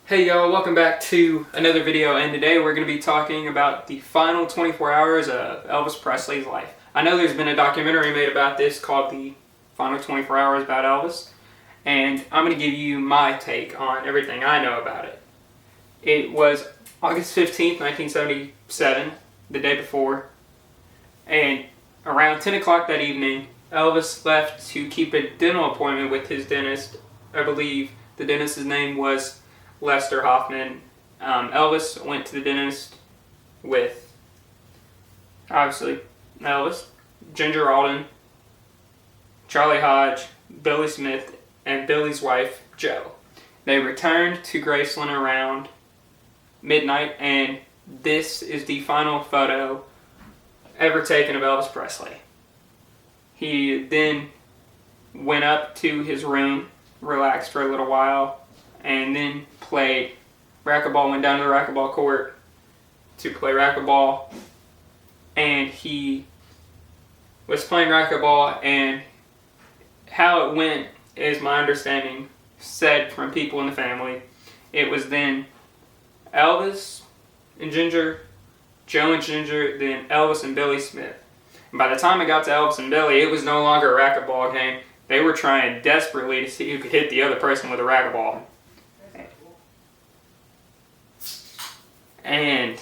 Hey y'all, welcome back to another video, and today we're going to be talking about the final 24 hours of Elvis Presley's life. I know there's been a documentary made about this called The Final 24 Hours About Elvis, and I'm going to give you my take on everything I know about it. It was August 15th, 1977, the day before, and around 10 o'clock that evening, Elvis left to keep a dental appointment with his dentist. I believe the dentist's name was Lester Hoffman. Elvis went to the dentist with, obviously, Elvis, Ginger Alden, Charlie Hodge, Billy Smith, and Billy's wife, Jo. They returned to Graceland around midnight, and this is the final photo ever taken of Elvis Presley. He then went up to his room, relaxed for a little while, and then played racquetball, went down to the racquetball court to play racquetball, and he was playing racquetball, and how it went is my understanding, said from people in the family. It was then Elvis and Ginger, Jo and Ginger, then Elvis and Billy Smith. And by the time it got to Elvis and Billy, it was no longer a racquetball game. They were trying desperately to see who could hit the other person with a racquetball. And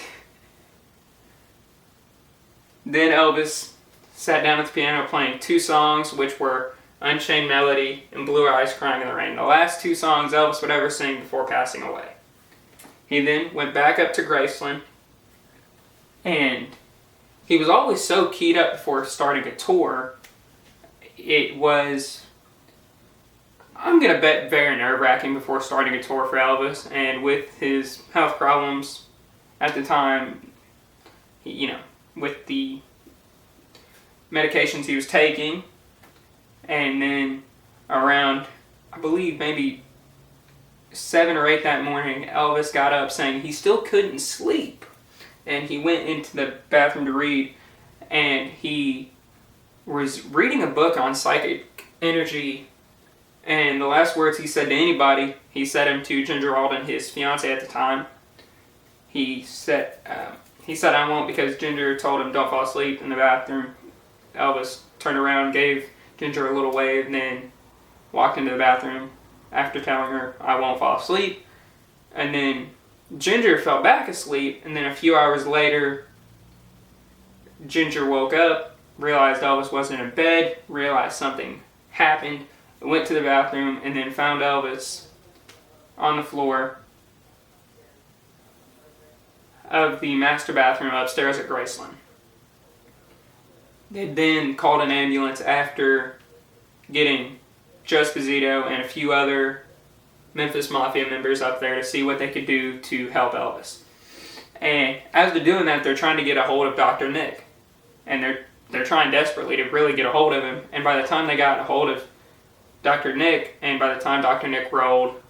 then Elvis sat down at the piano playing two songs, which were Unchained Melody and Blue Eyes Crying in the Rain. The last two songs Elvis would ever sing before passing away. He then went back up to Graceland, and he was always so keyed up before starting a tour. It was, I'm going to bet, very nerve-wracking before starting a tour for Elvis, and with his health problems at the time, with the medications he was taking, and then around, I believe, maybe 7 or 8 that morning, Elvis got up saying he still couldn't sleep, and he went into the bathroom to read, and he was reading a book on psychic energy, and the last words he said to anybody, he said them to Ginger Alden, his fiance at the time. He said, I won't, because Ginger told him don't fall asleep in the bathroom. Elvis turned around, gave Ginger a little wave, and then walked into the bathroom after telling her, I won't fall asleep. And then Ginger fell back asleep, and then a few hours later, Ginger woke up, realized Elvis wasn't in bed, realized something happened, went to the bathroom, and then found Elvis on the floor of the master bathroom upstairs at Graceland. They then called an ambulance after getting Joe Esposito and a few other Memphis Mafia members up there to see what they could do to help Elvis. And as they're doing that, they're trying to get a hold of Dr. Nick. And they're trying desperately to really get a hold of him. And by the time they got a hold of Dr. Nick, and by the time Dr. Nick rolled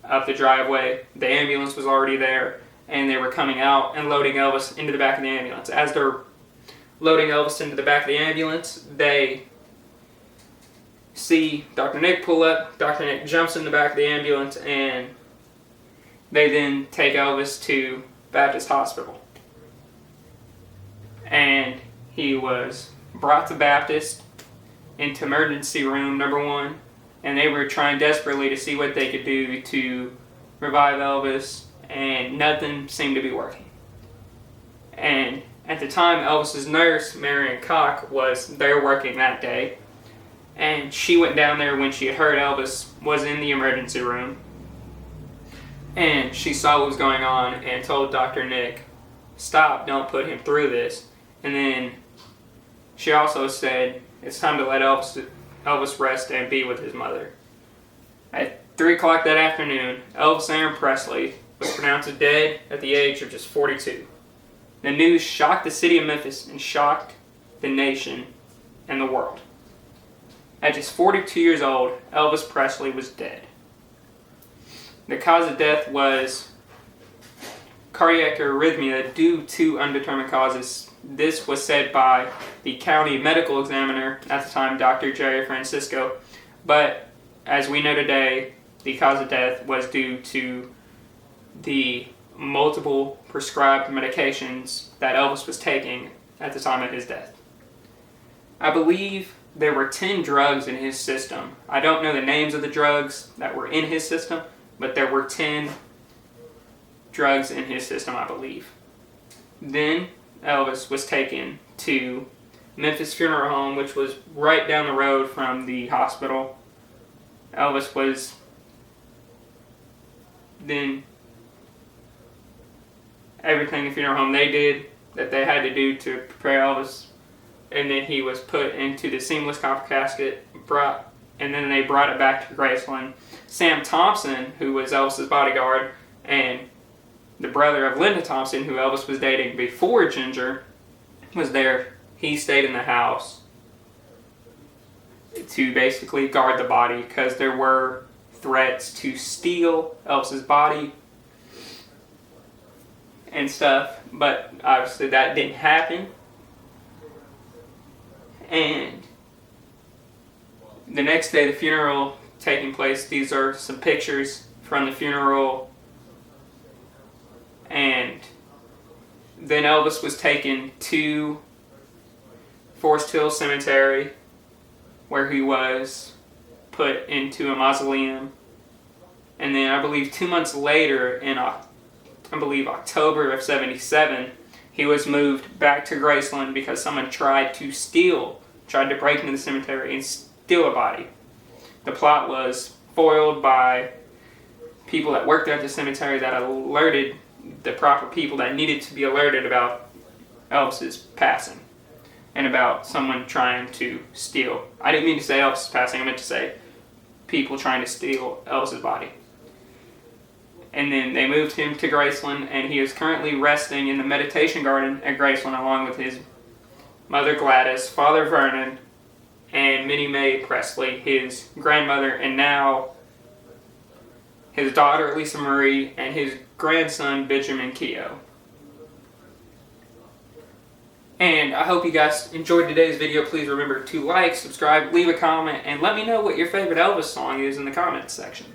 up the driveway, the ambulance was already there, and they were coming out and loading Elvis into the back of the ambulance. As they're loading Elvis into the back of the ambulance, they see Dr. Nick pull up. Dr. Nick jumps in the back of the ambulance, and they then take Elvis to Baptist Hospital. And he was brought to Baptist into emergency room number 1, and they were trying desperately to see what they could do to revive Elvis, and nothing seemed to be working. And at the time, Elvis's nurse, Marion Koch, was there working that day, and she went down there when she had heard Elvis was in the emergency room, and she saw what was going on and told Dr. Nick, stop, don't put him through this. And then she also said, it's time to let Elvis rest and be with his mother. At 3 o'clock that afternoon, Elvis Aaron Presley was pronounced dead at the age of just 42. The news shocked the city of Memphis and shocked the nation and the world. At just 42 years old, Elvis Presley was dead. The cause of death was cardiac arrhythmia due to undetermined causes. This was said by the county medical examiner at the time, Dr. Jerry Francisco, but as we know today, the cause of death was due to the multiple prescribed medications that Elvis was taking at the time of his death. I believe there were 10 drugs in his system. I don't know the names of the drugs that were in his system, but there were 10 drugs in his system, I believe. Then Elvis was taken to Memphis Funeral Home, which was right down the road from the hospital. Elvis was then everything the funeral home they did that they had to do to prepare Elvis, and then he was put into the seamless copper casket, and then they brought it back to Graceland. Sam Thompson, who was Elvis's bodyguard, and the brother of Linda Thompson, who Elvis was dating before Ginger, was there. He stayed in the house to basically guard the body because there were threats to steal Elvis's body and stuff, but obviously that didn't happen. And the next day, the funeral taking place, these are some pictures from the funeral, and then Elvis was taken to Forest Hill Cemetery, where he was put into a mausoleum. And then I believe 2 months later, in October of '77, he was moved back to Graceland because someone tried to break into the cemetery and steal a body. The plot was foiled by people that worked at the cemetery that alerted the proper people that needed to be alerted about Elvis's passing and about someone trying to steal. I didn't mean to say Elvis's passing, I meant to say people trying to steal Elvis's body. And then they moved him to Graceland, and he is currently resting in the meditation garden at Graceland along with his mother Gladys, father Vernon, and Minnie Mae Presley, his grandmother, and now his daughter Lisa Marie, and his grandson Benjamin Keogh. And I hope you guys enjoyed today's video. Please remember to like, subscribe, leave a comment, and let me know what your favorite Elvis song is in the comments section.